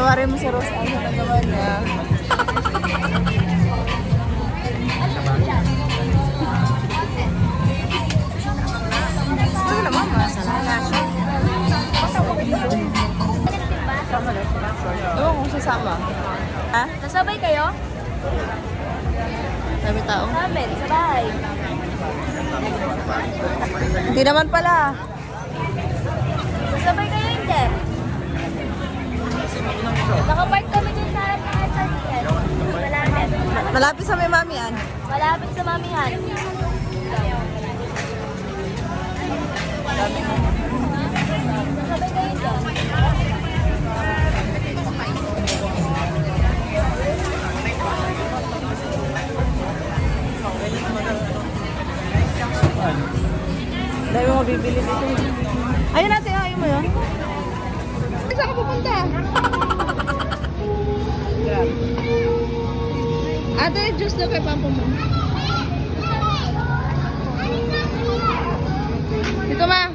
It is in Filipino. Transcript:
Patawarin mo si Rose Ann sa nagawa niya. Ano naman, masalala. Ewan kung sasama. Ha? Nasabay kayo? Sabi tao. Sa amin, sa bahay. Hindi naman pala. Nasabay kayo hindi? Nakapark kami dyan sa harap ng SRTS. Malapit. Malapit sa may mamian. Malapit sa mamihan. Nasabay kayo dyan? Dahil mo bibili dito. Ayun natin, ayaw mo yun. Saan ka pupunta? Ate, juice na kay pampo mo. Dito ma.